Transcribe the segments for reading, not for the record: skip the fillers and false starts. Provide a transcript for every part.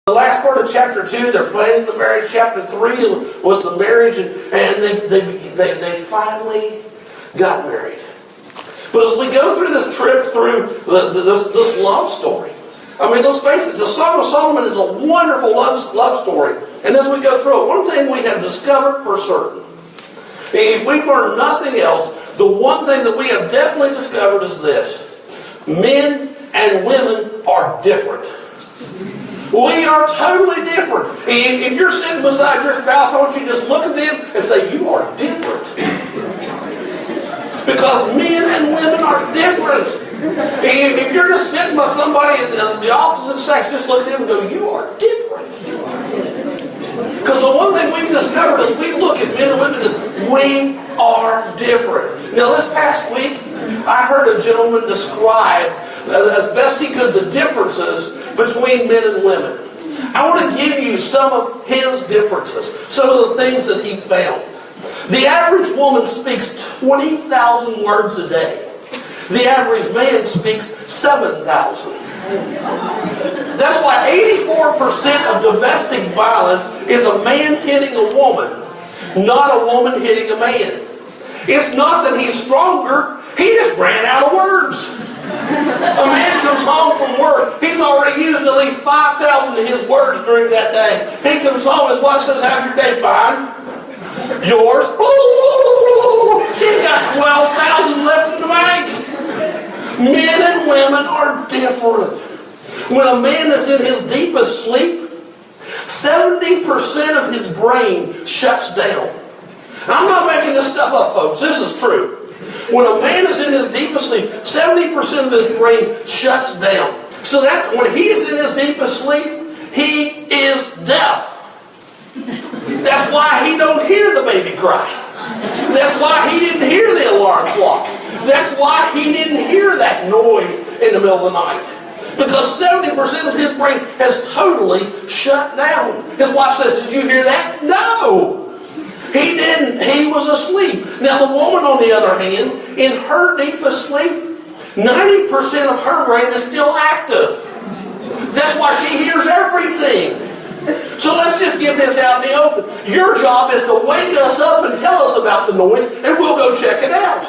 The last part of chapter 2, they're planning the marriage. Chapter 3 was the marriage, and they finally got married. But as we go through this trip through this love story, I mean, let's face it, the Song of Solomon is a wonderful love story. And as we go through it, one thing we have discovered for certain, if we've learned nothing else, the one thing that we have definitely discovered is this: men and women are different. We are totally different. If you're sitting beside your spouse, I want you to just look at them and say, you are different. Because men and women are different. If you're just sitting by somebody of the opposite sex, just look at them and go, you are different. Because the one thing we've discovered as we look at men and women is we are different. Now, this past week, I heard a gentleman describe as best he could the differences between men and women. I want to give you some of his differences, some of the things that he found. The average woman speaks 20,000 words a day. The average man speaks 7,000. That's why 84% of domestic violence is a man hitting a woman, not a woman hitting a man. It's not that he's stronger, he just ran out of words. A man comes home from work, he's already used at least 5,000 of his words during that day. He comes home, his wife says, how's your day? Fine. Yours? She's got 12,000 left in the bank. Men and women are different. When a man is in his deepest sleep, 70% of his brain shuts down. I'm not making this stuff up, folks. This is true. When a man is in his deepest sleep, 70% of his brain shuts down. So that when he is in his deepest sleep, he is deaf. That's why he don't hear the baby cry. That's why he didn't hear the alarm clock. That's why he didn't hear that noise in the middle of the night. Because 70% of his brain has totally shut down. His wife says, did you hear that? No! He didn't. He was asleep. Now the woman, on the other hand, in her deepest sleep, 90% of her brain is still active. That's why she hears everything. So let's just get this out in the open. Your job is to wake us up and tell us about the noise, and we'll go check it out.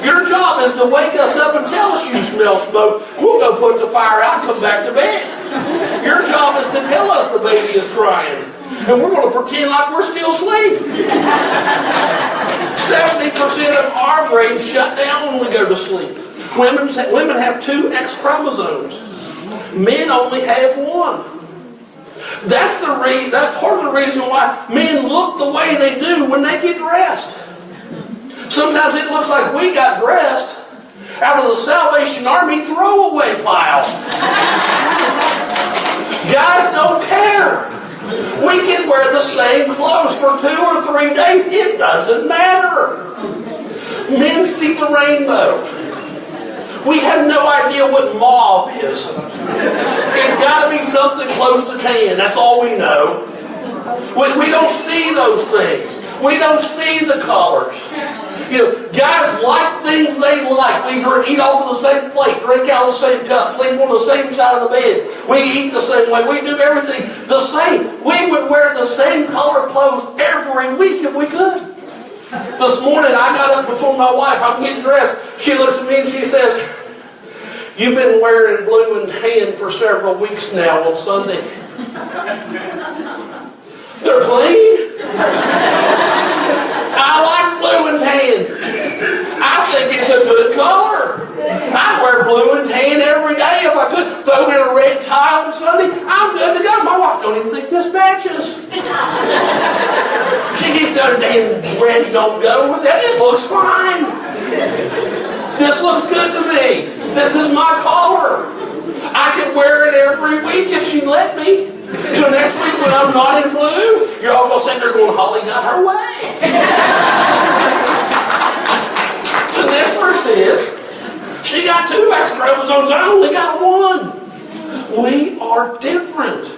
Your job is to wake us up and tell us you smell smoke. We'll go put the fire out and come back to bed. Your job is to tell us the baby is crying. And we're going to pretend like we're still asleep. 70% of our brain shut down when we go to sleep. Women have 2 X chromosomes. Men only have 1. That's part of the reason why men look the way they do when they get dressed. Sometimes it looks like we got dressed out of the Salvation Army throwaway pile. Guys don't care. We can wear the same clothes for 2 or 3 days. It doesn't matter. Men see the rainbow. We have no idea what mauve is. It's got to be something close to tan. That's all we know. We don't see those things. We don't see the colors. You know, guys like things they like. We eat off of the same plate, drink out of the same cup, sleep on the same side of the bed. We eat the same way. We do everything the same. We would wear the same color clothes every week if we could. This morning I got up before my wife. I'm getting dressed. She looks at me and she says, you've been wearing blue and tan for several weeks now on Sunday. They're clean. I like blue and tan. I think it's a good color. I wear blue and tan every day if I could. Throw in a red tie on Sunday, I'm good to go. My wife don't even think this matches. She keeps going, damn red don't go with that. It looks fine. This looks good to me. This is my color. I could wear it every week if she'd let me. So next week when I'm not in blue, you're all going to sit there going, Holly got her way. The next verse is, she got 2 X chromosomes, I only got 1. We are different.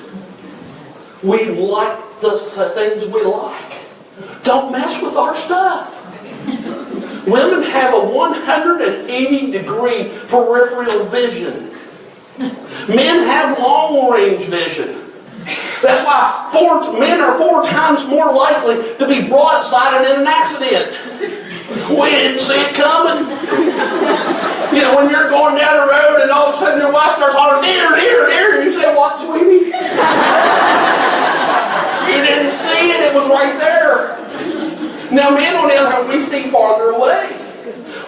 We like the things we like. Don't mess with our stuff. Women have a 180-degree peripheral vision. Men have long-range vision. why men are 4 times more likely to be broadsided in an accident. We didn't see it coming. You know, when you're going down the road and all of a sudden your wife starts hollering, dear, dear, dear, and you say, what, sweetie? You didn't see it, it was right there. Now, men, on the other hand, we see farther away.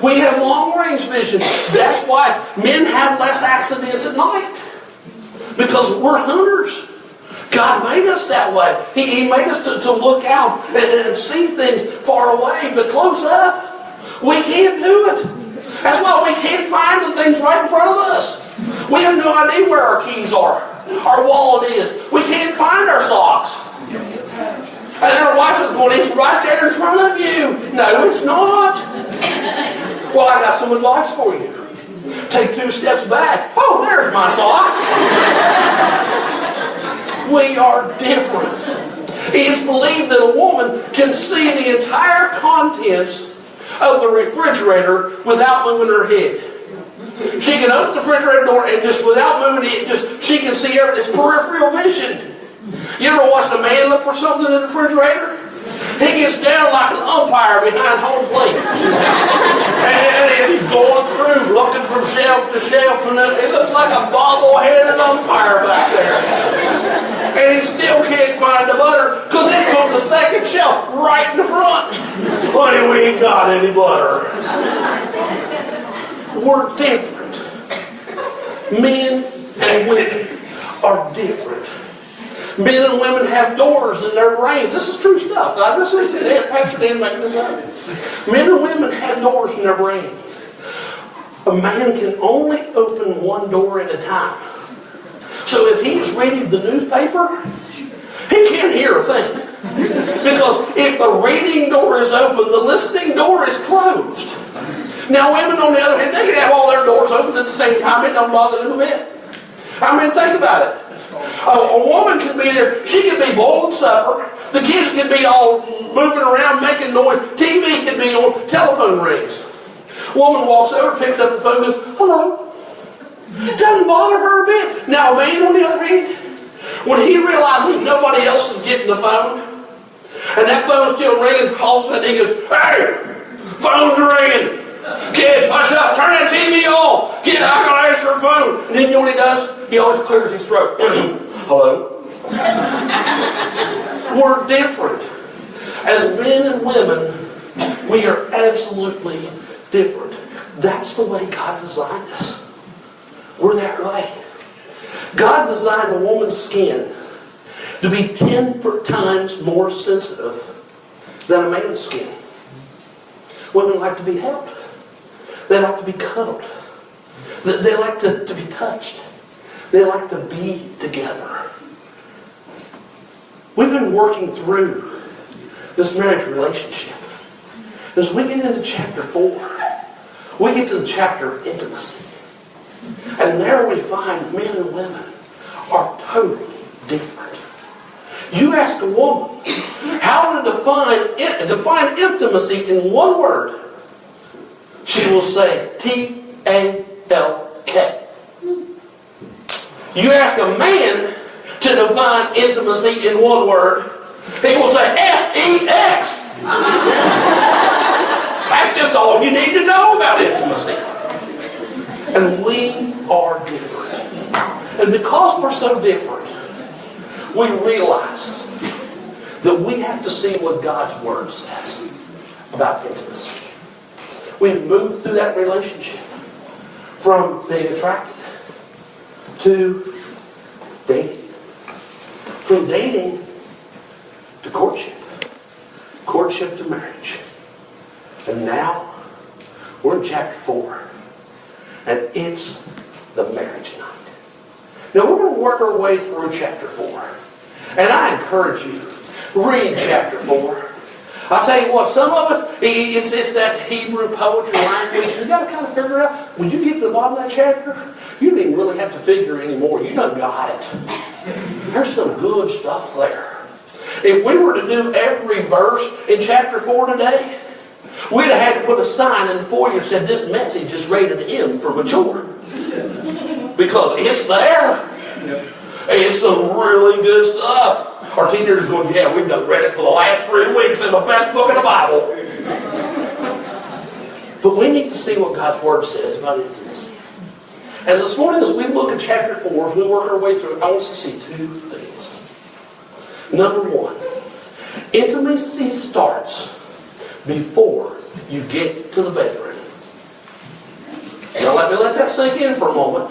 We have long-range vision. That's why men have less accidents at night. Because we're hunters. God made us that way. He made us to look out and see things far away, but close up, we can't do it. That's why we can't find the things right in front of us. We have no idea where our keys are, our wallet is. We can't find our socks. And then our wife is going, it's right there in front of you. No, it's not. Well, I got some advice for you. Take 2 steps back. Oh, there's my socks. We are different. It is believed that a woman can see the entire contents of the refrigerator without moving her head. She can open the refrigerator door and just without moving it, she can see everything. It's peripheral vision. You ever watched a man look for something in the refrigerator? He gets down like an umpire behind home plate. And he's going through, looking from shelf to shelf, and it looks like a bobble-headed umpire back there. And he still can't find the butter because it's on the second shelf, right in the front. Honey, we ain't got any butter. We're different. Men and women are different. Men and women have doors in their brains. This is true stuff. This is Pastor Dan making this up. Men and women have doors in their brain. A man can only open one door at a time. So if he is reading the newspaper, he can't hear a thing. Because if the reading door is open, the listening door is closed. Now women, on the other hand, they can have all their doors open at the same time. It don't bother them a bit. I mean, think about it. A woman can be there. She can be boiling supper. The kids can be all moving around, making noise. TV can be on. Telephone rings. Woman walks over, picks up the phone, and goes, hello. Doesn't bother her a bit. Now, a man, on the other hand, when he realizes nobody else is getting the phone, and that phone's still ringing, all of a sudden he goes, hey, phone's ringing. Kids, hush up, turn that TV off. I gotta answer the phone. And then you know what he does? He always clears his throat. Hello? We're different. As men and women, we are absolutely different. That's the way God designed us. We're that way. God designed a woman's skin to be 10 times more sensitive than a man's skin. Women like to be held. They like to be cuddled. They like to be touched. They like to be together. We've been working through this marriage relationship. As we get into chapter 4, we get to the chapter of intimacy. And there we find men and women are totally different. You ask a woman how to define intimacy in one word, she will say T-A-L-K. You ask a man to define intimacy in one word, he will say S-E-X. That's just all you need to know about intimacy. And we are different. And because we're so different, we realize that we have to see what God's Word says about intimacy. We've moved through that relationship from being attracted to dating. From dating to courtship. Courtship to marriage. And now we're in chapter 4. And it's the marriage night. Now we're going to work our way through chapter 4. And I encourage you, read chapter 4. I'll tell you what, some of it, it's that Hebrew poetry language. You've got to kind of figure out, when you get to the bottom of that chapter, you don't even really have to figure anymore. You done got it. There's some good stuff there. If we were to do every verse in chapter 4 today, we'd have had to put a sign in the foyer that said this message is rated M for mature. Because it's there. It's some really good stuff. Our teenagers are going, yeah, we've done read it for the last 3 weeks in the best book in the Bible. But we need to see what God's Word says about intimacy. And this morning, as we look at chapter 4, as we work our way through it, I want us to see 2 things. Number 1, intimacy starts before you get to the bedroom. Now let me let that sink in for a moment.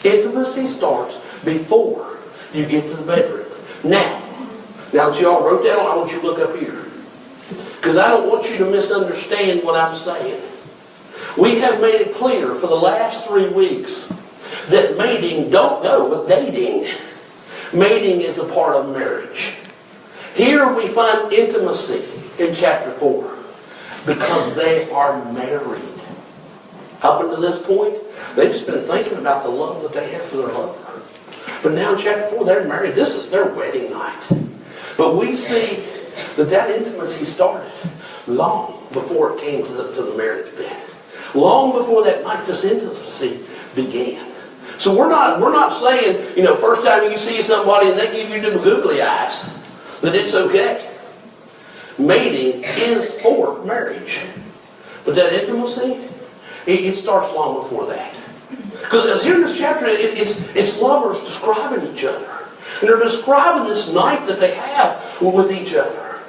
Intimacy starts before you get to the bedroom. Now that you all wrote that on, I want you to look up here. Because I don't want you to misunderstand what I'm saying. We have made it clear for the last 3 weeks that mating don't go with dating. Mating is a part of marriage. Here we find intimacy in chapter 4 because they are married. Up until this point, they've just been thinking about the love that they have for their lover. But now in chapter 4, they're married. This is their wedding night. But we see that intimacy started long before it came to the marriage bed. Long before that night, this intimacy began. So we're not saying, first time you see somebody and they give you the googly eyes, that it's okay. Mating is for marriage. But that intimacy, it starts long before that. Because here in this chapter, it's lovers describing each other. And they're describing this night that they have with each other.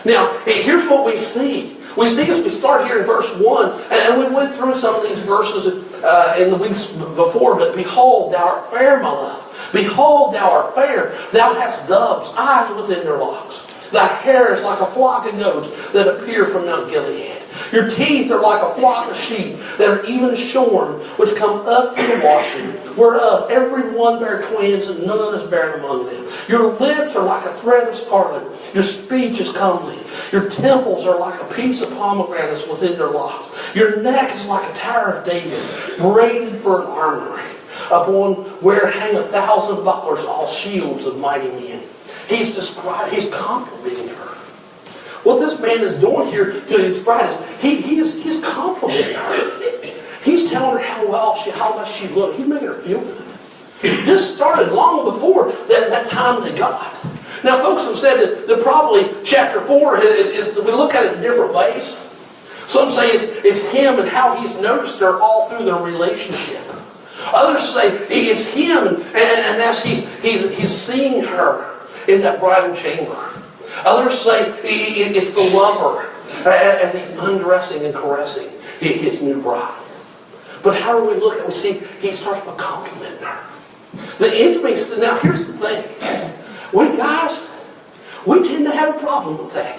Now, here's what we see. We see as we start here in verse 1, and we went through some of these verses in the weeks before, but behold, thou art fair, my love. Behold, thou art fair. Thou hast doves, eyes within their locks. Thy hair is like a flock of goats that appear from Mount Gilead. Your teeth are like a flock of sheep that are even shorn, which come up from the washing, whereof every one bare twins, and none is barren among them. Your lips are like a thread of scarlet. Your speech is comely. Your temples are like a piece of pomegranates within their locks. Your neck is like a tower of David, braided for an armory, upon where hang 1,000 bucklers, all shields of mighty men. He's complimenting her. What this man is doing here to his bride is he's complimenting her. He's telling her how much she looked. He's making her feel good. This started long before that time they got. Now, folks have said that probably chapter 4, we look at it in different ways. Some say it's him and how he's noticed her all through their relationship. Others say it's him and as he's seeing her in that bridal chamber. Others say it's the lover as he's undressing and caressing his new bride. But how do we look at it? We see he starts by complimenting her. The intimacy. Now here's the thing. We guys, we tend to have a problem with that.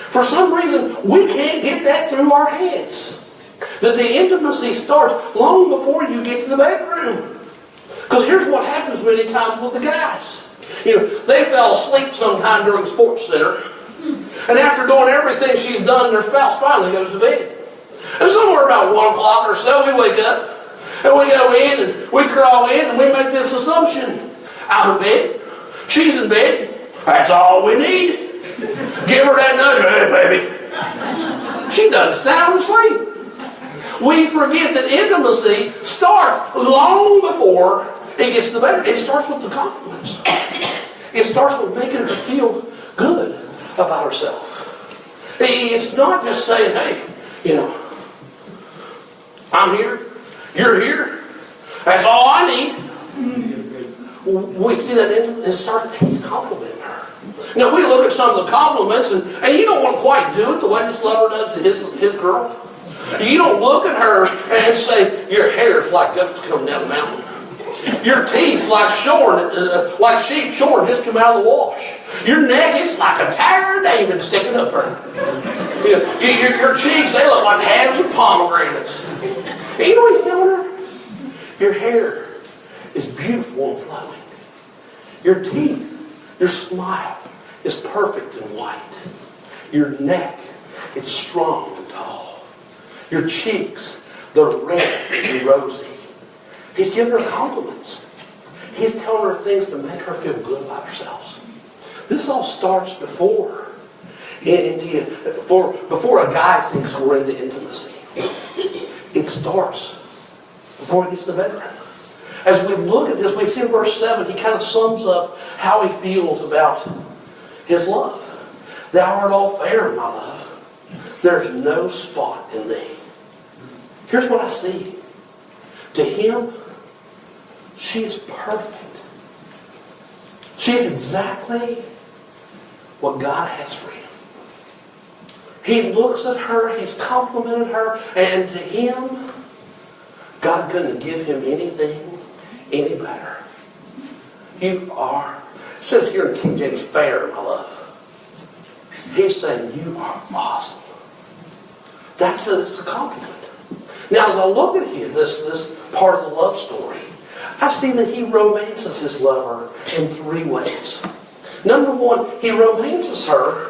For some reason, we can't get that through our heads. That the intimacy starts long before you get to the bedroom. Because here's what happens many times with the guys. They fell asleep sometime during Sports Center. And after doing everything she's done, their spouse finally goes to bed. And somewhere about 1 o'clock or so, we wake up. And we go in and we crawl in and we make this assumption. I'm in bed. She's in bed. That's all we need. Give her that nudge. Hey, baby. She doesn't sound asleep. We forget that intimacy starts long before it gets to the bedroom. It starts with the compliments. It starts with making her feel good about herself. It's not just saying, hey, I'm here. You're here. That's all I need. We see that he's complimenting her. Now we look at some of the compliments and you don't want to quite do it the way this lover does to his girl. You don't look at her and say, your hair's like goats coming down the mountain. Your teeth like sheep shorn just come out of the wash. Your neck is like a tower of David sticking up her. Your cheeks, they look like halves of pomegranates. You know what he's telling her? Your hair is beautiful and flowing. Your teeth, your smile is perfect and white. Your neck, it's strong and tall. Your cheeks, they're red and rosy. He's giving her compliments. He's telling her things to make her feel good about herself. This all starts before a guy thinks we're into intimacy. It starts before it gets to the bedroom. as we look at this, we see in verse 7, he kind of sums up how he feels about his love. Thou art all fair, my love. There's no spot in thee. Here's what I see. To him, she is perfect. She is exactly what God has for him. He looks at her, he's complimented her, and to him, God couldn't give him anything any better. You are, it says here in King James, fair, my love. He's saying, you are awesome. That's a compliment. Now, as I look at here, this part of the love story, I see that he romances his lover in 3 ways. Number 1, he romances her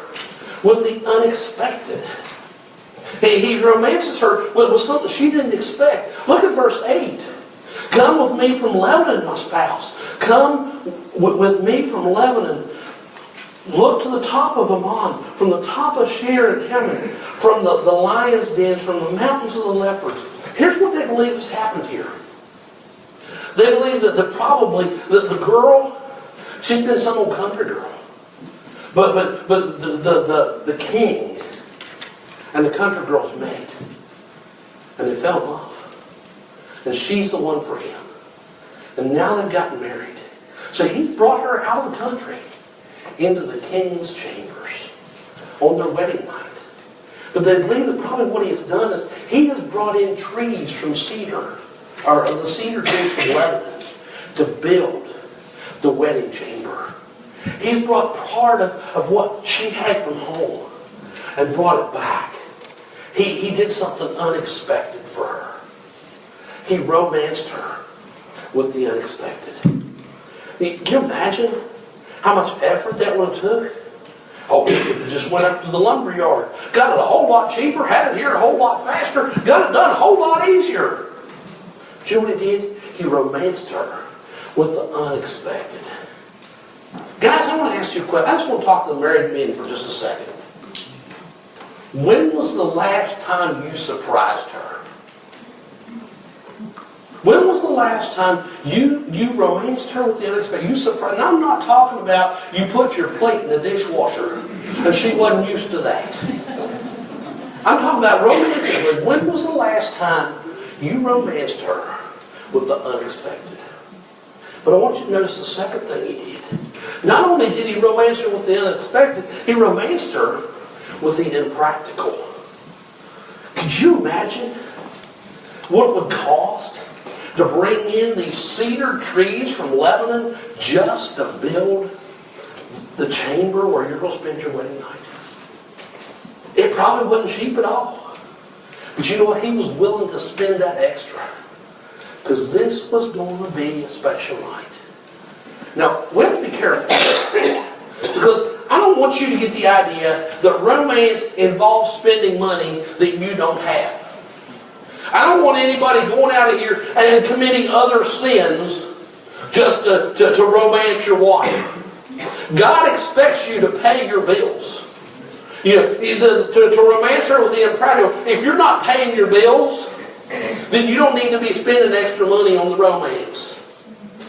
with the unexpected. He romances her with something she didn't expect. Look at verse 8. Come with me from Lebanon, my spouse. Come with me from Lebanon. Look to the top of Ammon, from the top of Shir and Hermon, from the lion's dens, from the mountains of the leopards. Here's what they believe has happened here. They believe that probably the girl, she's been some old country girl. But the king and the country girl's met. And they fell in love. And she's the one for him. And now they've gotten married. So he's brought her out of the country into the king's chambers on their wedding night. But they believe that probably what he has done is he has brought in trees from cedar, or the cedar trees from Lebanon, to build the wedding chamber. He's brought part of what she had from home and brought it back. He did something unexpected for her. He romanced her with the unexpected. Can you imagine how much effort that would have took? Oh, he just went up to the lumber yard, got it a whole lot cheaper, had it here a whole lot faster, got it done a whole lot easier. But you know what he did? He romanced her with the unexpected. Guys, I want to ask you a question. I just want to talk to the married men for just a second. When was the last time you surprised her? When was the last time you romanced her with the unexpected? You surprised. And I'm not talking about you put your plate in the dishwasher and she wasn't used to that. I'm talking about romantically. When was the last time you romanced her with the unexpected? But I want you to notice the second thing he did. Not only did he romance her with the unexpected, he romanced her with the impractical. Could you imagine what it would cost to bring in these cedar trees from Lebanon just to build the chamber where you're going to spend your wedding night? It probably wasn't cheap at all. But you know what? He was willing to spend that extra because this was going to be a special night. Now, we have to be careful because I don't want you to get the idea that romance involves spending money that you don't have. I don't want anybody going out of here and committing other sins just to romance your wife. God expects you to pay your bills. You know, to romance her with the impractical. If you're not paying your bills, then you don't need to be spending extra money on the romance.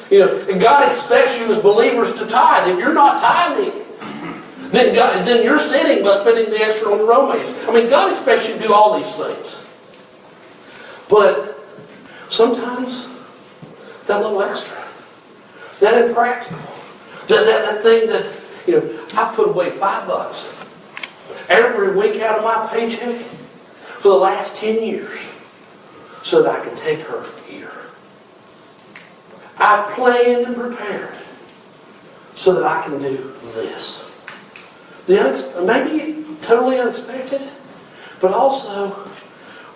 You know, and God expects you as believers to tithe. If you're not tithing, then you're sinning by spending the extra on the romance. I mean, God expects you to do all these things. But sometimes that little extra, that impractical, that thing that, you know, I put away $5 every week out of my paycheck for the last 10 years so that I can take her here. I've planned and prepared so that I can do this. Maybe totally unexpected, but also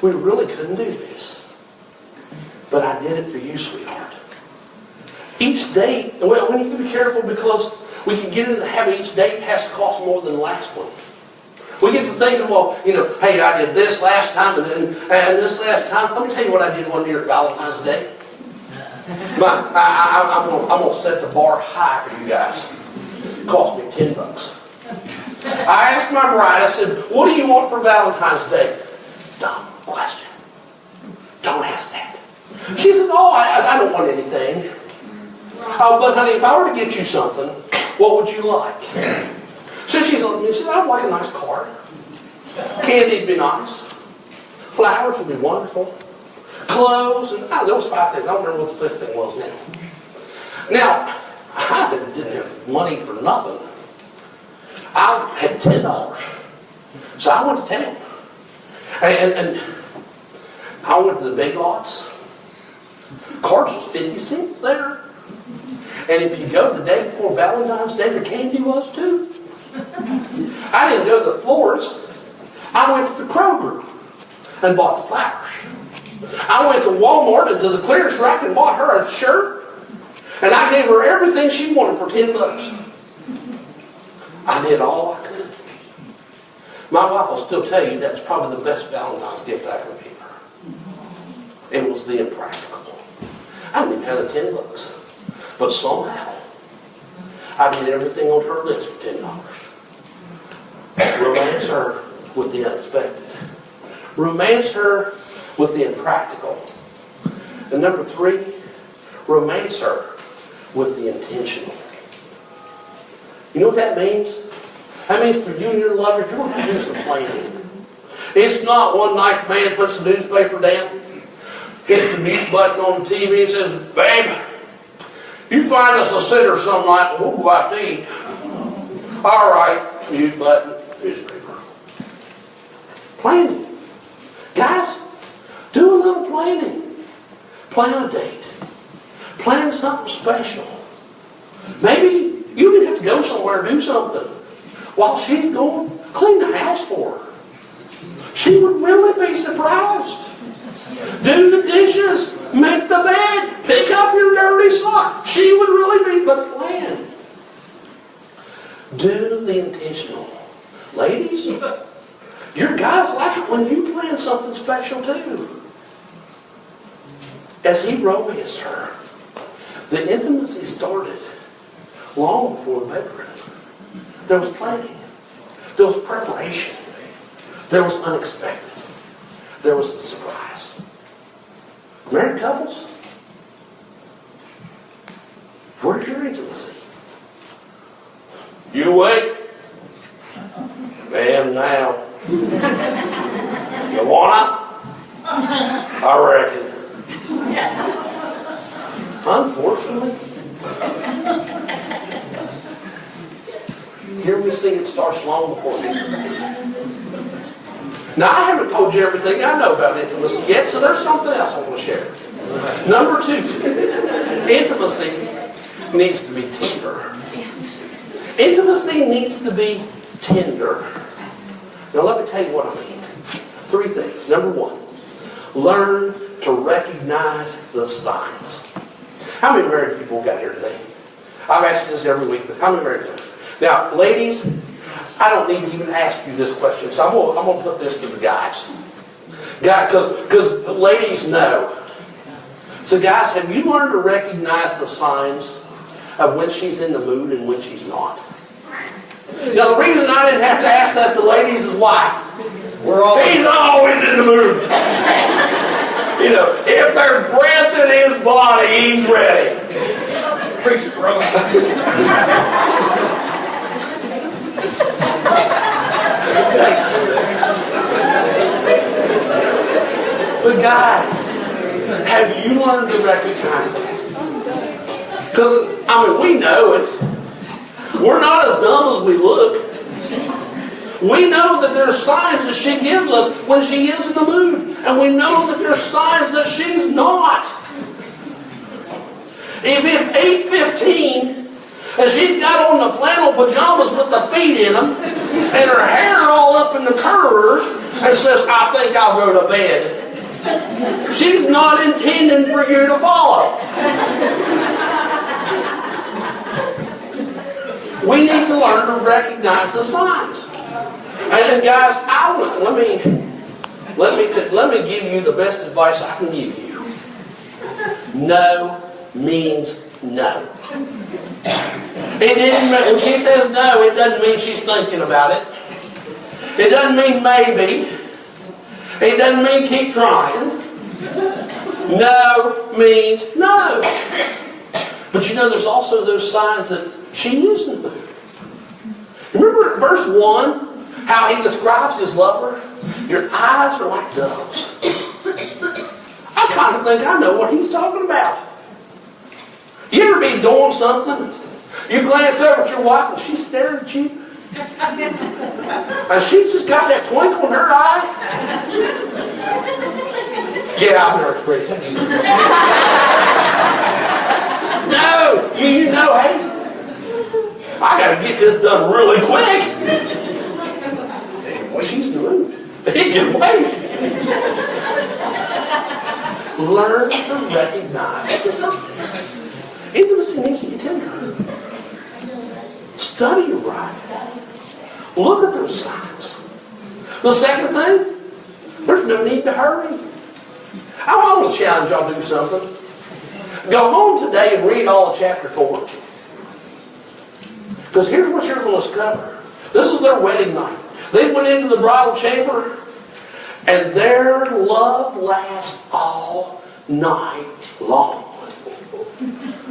we really couldn't do this. But I did it for you, sweetheart. Each date, well, we need to be careful because we can get into the habit each date has to cost more than the last one. We get to thinking, well, you know, hey, I did this last time and this last time. Let me tell you what I did one year at Valentine's Day. I'm going to set the bar high for you guys. It cost me $10. I asked my bride, I said, what do you want for Valentine's Day? Dumb question. Don't ask that. She says, oh, I don't want anything. But honey, if I were to get you something, what would you like? So she said, I'd like a nice card. Candy would be nice. Flowers would be wonderful. Clothes, and there was 5 things. I don't remember what the 5th thing was now. Now, I didn't have money for nothing. I had $10. So I went to town. And I went to the Big Lots. Cards was 50 cents there. And if you go the day before Valentine's Day, the candy was too. I didn't go to the florist. I went to the Kroger and bought the flowers. I went to Walmart and to the clearance rack and bought her a shirt. And I gave her everything she wanted for $10. I did all I could. My wife will still tell you that's probably the best Valentine's gift I ever gave her. It was the impractical. I didn't even have the $10. But somehow, I did everything on her list for $10. Romance her with the unexpected. Romance her with the impractical. And number 3, romance her with the intentional. You know what that means? That means for you and your lover, you're going to have to do some planning. It's not one night the man puts the newspaper down, hits the mute button on the TV and says, babe, you find us a sitter some night and we'll go out to eat. All right, mute button, newspaper. Planning. Guys, do a little planning. Plan a date. Plan something special. Maybe you even have to go somewhere and do something. While she's going, clean the house for her. She would really be surprised. Do the dishes. Make the bed. Pick up your dirty sock. She would really be, but plan. Do the intentional. Ladies, your guys like it when you plan something special too. As he romanced her, the intimacy started long before the bedroom. There was planning. There was preparation. There was unexpected. There was a surprise. Married couples, where's your intimacy? You awake? Man, now. You wanna? I reckon. Unfortunately, here we see it starts long before intimacy. Now, I haven't told you everything I know about intimacy yet, so there's something else I want to share. Number 2, intimacy needs to be tender. Intimacy needs to be tender. Now, let me tell you what I mean. 3 things. Number 1, learn to recognize the signs. How many married people got here today? I've asked this every week, but how many married people? Now, ladies, I don't need to even ask you this question, so I'm going to put this to the guys. Because ladies know. So guys, have you learned to recognize the signs of when she's in the mood and when she's not? Now, the reason I didn't have to ask that to ladies is why? He's always in the mood. You know, if there's breath in his body, he's ready. Preach it, brother. But guys, have you learned to recognize that? Because, I mean, we know it. We're not as dumb as we look. We know that there's signs that she gives us when she is in the mood. And we know that there's signs that she's not. If it's 8:15 and she's got on the flannel pajamas with the feet in them and her hair all up in the curlers and says, I think I'll go to bed, she's not intending for you to follow. We need to learn to recognize the signs. And guys, let me give you the best advice I can give you. No means no. When she says no, it doesn't mean she's thinking about it. It doesn't mean maybe. It doesn't mean keep trying. No means no. But you know, there's also those signs that she is in the mood. Remember verse 1, how he describes his lover? Your eyes are like doves. I kind of think I know what he's talking about. You ever be doing something, you glance over at your wife and she's staring at you? And she's just got that twinkle in her eye? Yeah, I've never experienced that either. No, you know, hey, I got to get this done really quick. Well, she's in the mood. He can wait. Learn to recognize this. Intimacy needs to be tender. Study it right. Look at those signs. The second thing, there's no need to hurry. I want to challenge y'all to do something. Go home today and read all of chapter 4. Because here's what you're going to discover. This is their wedding night. They went into the bridal chamber, and their love lasts all night long.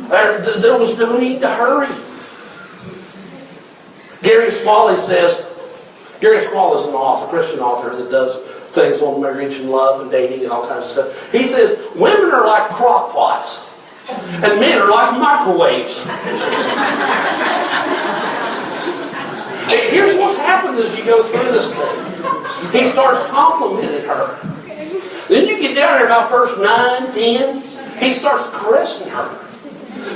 There was no need to hurry. Gary Smalley says, Gary Smalley is an author, Christian author that does things on marriage and love and dating and all kinds of stuff. He says, women are like crock pots, and men are like microwaves. Here's what's happened as you go through this thing. He starts complimenting her. Then you get down there about verse 9, 10, he starts caressing her.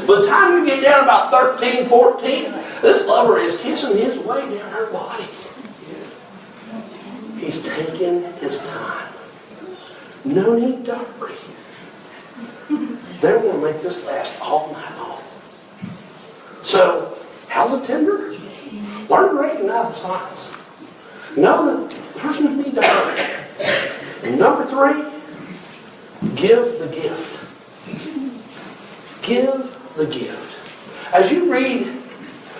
By the time you get down about 13, 14, this lover is kissing his way down her body. He's taking his time. No need to hurry. They're going to make this last all night long. So, how's it tender? Learn to recognize the signs. Know that there's no need to hurry. And number 3, give the gift. Give the gift. As you read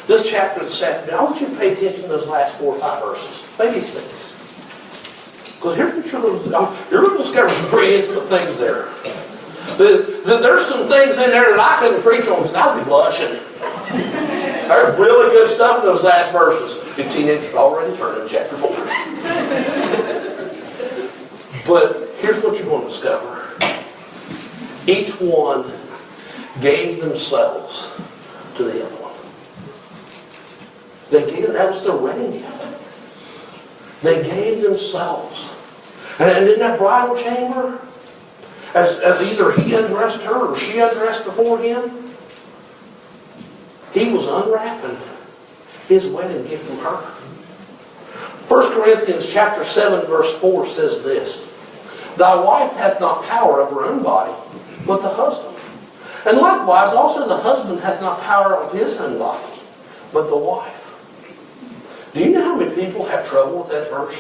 this chapter this afternoon, I want you to pay attention to those last 4 or 5 verses. Maybe 6. Because here's what you're going to discover some pretty intimate things there. There's some things in there that I couldn't preach on because I'd be blushing. There's really good stuff in those last verses. The teenagers already turned in chapter 4. But here's what you're going to discover. Each one gave themselves to the other one. That was their wedding gift. They gave themselves. And in that bridal chamber, as either he undressed her or she undressed before him, he was unwrapping his wedding gift from her. 1 Corinthians chapter 7 verse 4 says this, Thy wife hath not power of her own body, but the husband. And likewise also the husband hath not power of his own body, but the wife. Do you know how many people have trouble with that verse?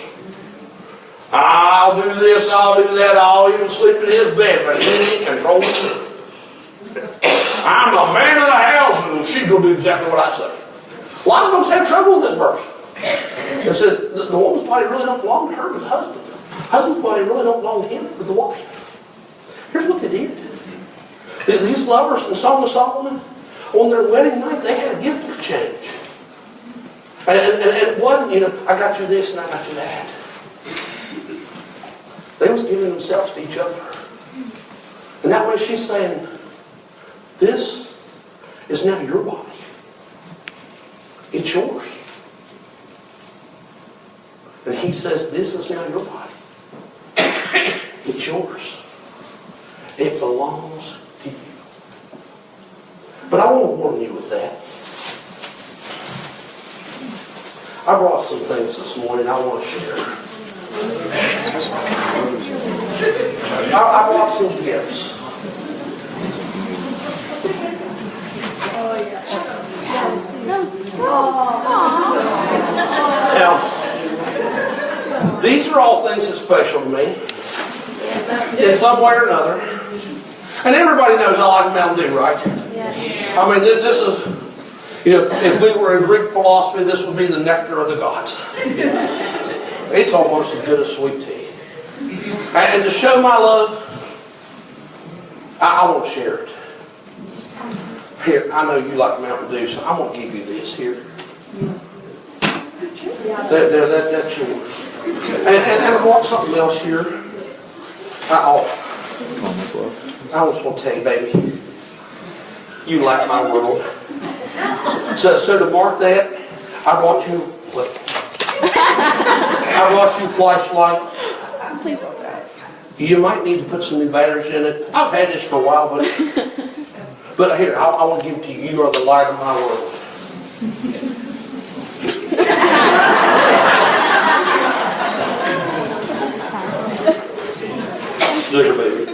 I'll do this, I'll do that, I'll even sleep in his bed, but he ain't controlling me. I'm the man of the house, and she's going to do exactly what I say. A lot of folks have trouble with this verse. They said the woman's body really don't belong to her, but the husband. The husband's body really don't belong to him, but the wife. Here's what they did. These lovers in Song of Solomon, on their wedding night, they had a gift exchange. And it wasn't, I got you this and I got you that. They was giving themselves to each other. And that way she's saying, this is now your body. It's yours. And he says, this is now your body. It's yours. It belongs to you. But I want to warn you with that. I brought some things this morning I want to share. I brought some gifts. Now, these are all things that's special to me in some way or another. And everybody knows I like Mountain Dew, right? I mean, this is, if we were in Greek philosophy, this would be the nectar of the gods. It's almost as good as sweet tea. And to show my love, I want to share it. Here, I know you like Mountain Dew, so I'm going to give you this here. That's yours. And I want something else here. I just want to tell you, baby, you light my world. So to mark that, I brought you a flashlight. Please don't die. You might need to put some new batteries in it. I've had this for a while, but here, I want to give it to you. You are the light of my world. Sugar baby.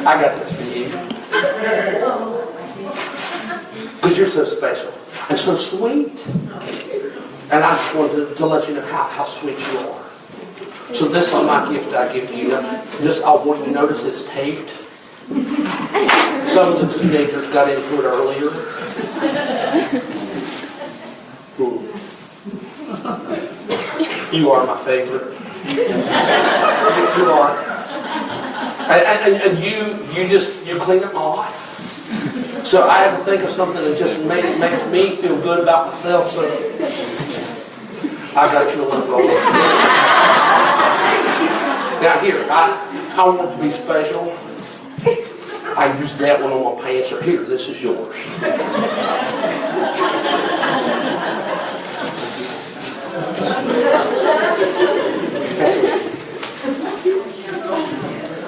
I got this for you. Because you're so special and so sweet. And I just wanted to let you know how sweet you are. So this is my gift I give to you. Just, I want you to notice it's taped. Some of the teenagers got into it earlier. You are my favorite. You are. And you clean up my life. So I had to think of something that just makes me feel good about myself. So I got you a little gold. Now here, I want it to be special. I used that one on my pants. Or here, this is yours.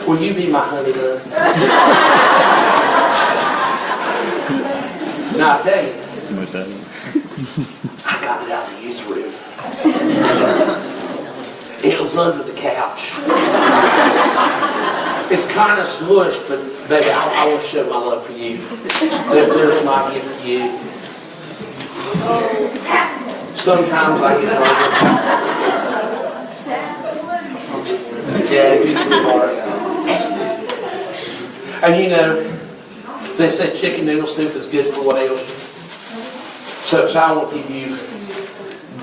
Will you be my honey bun? Now I tell you, I got it out of the youth room. It was under the couch. It's kind of smushed, but baby, I want to show my love for you. There's my gift to you. Sometimes I get hungry. Yeah, you smart. And you know, they said chicken noodle soup is good for what ails you. So I want to give you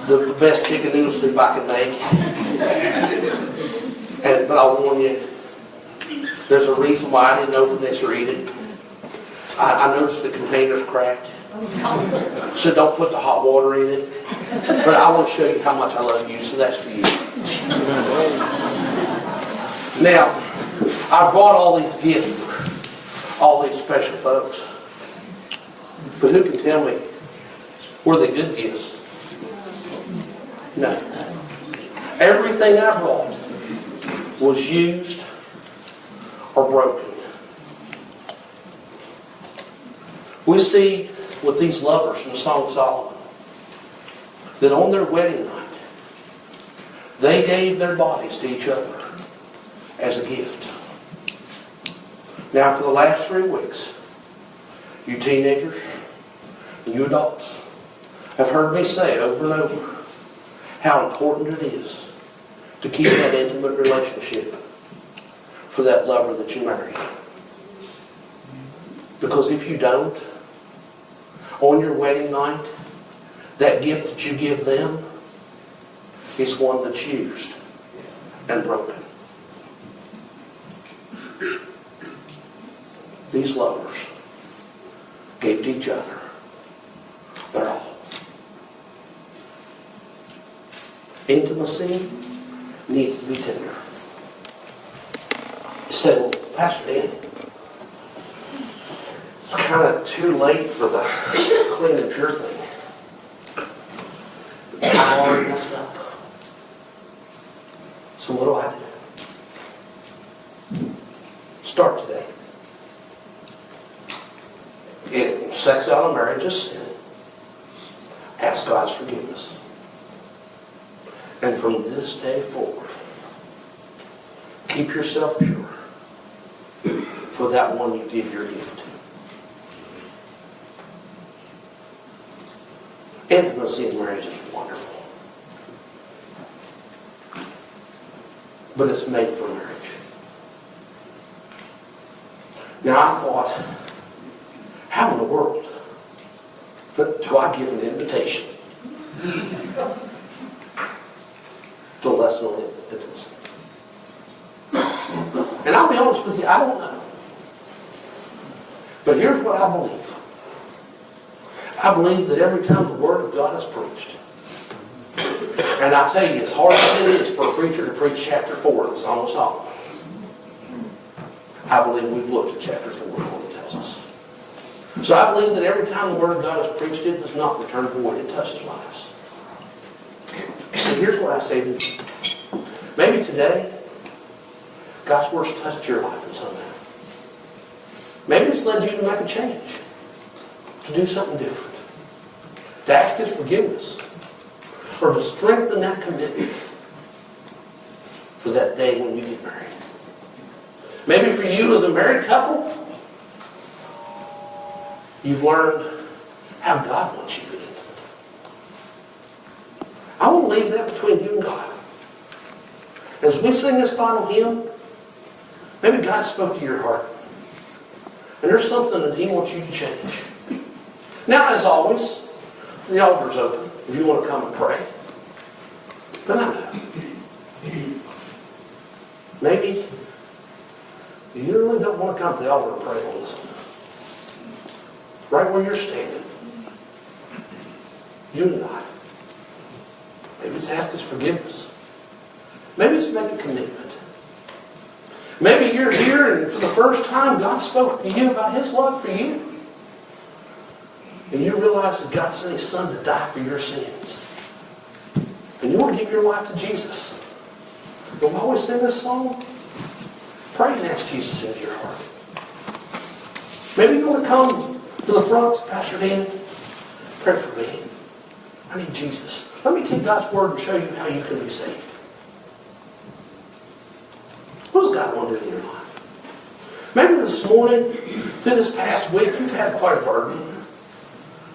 the best chicken noodle soup I can make. But I'll warn you, there's a reason why I didn't open this or eat it. I noticed the container's cracked. So don't put the hot water in it. But I want to show you how much I love you, so that's for you. Now, I brought all these gifts for all these special folks. But who can tell me, were they good gifts? No. Everything I brought was used or broken. We see with these lovers in the Song of Solomon that on their wedding night, they gave their bodies to each other as a gift. Now for the last 3 weeks, you teenagers and you adults have heard me say over and over how important it is to keep that intimate relationship for that lover that you marry. Because if you don't, on your wedding night, that gift that you give them is one that's used and broken. These lovers gave to each other their all. Intimacy needs to be tender. You say, well, Pastor Dan, it's kind of too late for the clean and pure thing. I already messed up. So what do? Start today. Sex out of marriage is sin. Ask God's forgiveness. And from this day forward, keep yourself pure for that one you give your gift to. Intimacy in marriage is wonderful. But it's made for marriage. Now I thought, how in the world do I give an invitation to a lesson on intimacy? And I'll be honest with you, I don't know. But here's what I believe. I believe that every time the Word of God is preached, and I'll tell you, as hard as it is for a preacher to preach chapter 4 of the Song of Solomon, I believe we've looked at chapter 4 and what it tells us. So I believe that every time the Word of God is preached, it does not return void. It touches lives. So here's what I say to you. Maybe today, God's Word's touched your life in some manner. Maybe it's led you to make a change, to do something different, to ask His forgiveness, or to strengthen that commitment for that day when you get married. Maybe for you as a married couple, you've learned how God wants you to be intimate. I want to leave that between you and God. As we sing this final hymn, maybe God spoke to your heart. And there's something that He wants you to change. Now, as always, the altar's open if you want to come and pray. But I know. Maybe you really don't want to come to the altar and pray on this one. Right where you're standing. You and God. Maybe it's ask His forgiveness. Maybe it's make a commitment. Maybe you're here and for the first time God spoke to you about His love for you. And you realize that God sent His Son to die for your sins. And you want to give your life to Jesus. And while we sing this song, pray and ask Jesus into your heart. Maybe you want to come to the front, Pastor Dan, pray for me. I need Jesus. Let me take God's Word and show you how you can be saved. What does God want to do in your life? Maybe this morning, through this past week, you've had quite a burden.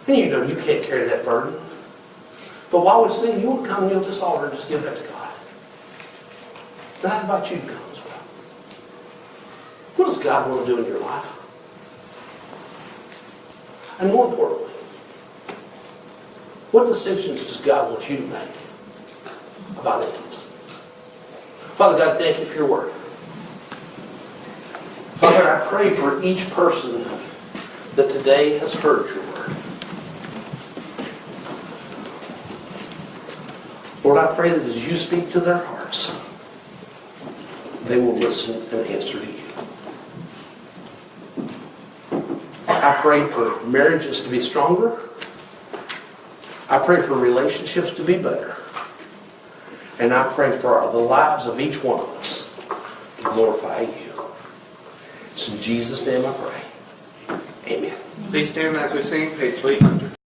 And you know you can't carry that burden. But while we sing, you want to come and kneel at this altar and just give that to God. And I invite you to come as well. What does God want to do in your life? And more importantly, what decisions does God want you to make about intimacy? Father God, thank you for your word. Father, I pray for each person that today has heard your word. Lord, I pray that as you speak to their hearts, they will listen and answer to you. I pray for marriages to be stronger. I pray for relationships to be better. And I pray for the lives of each one of us to glorify you. It's in Jesus' name I pray. Amen. Please stand as we sing page 300.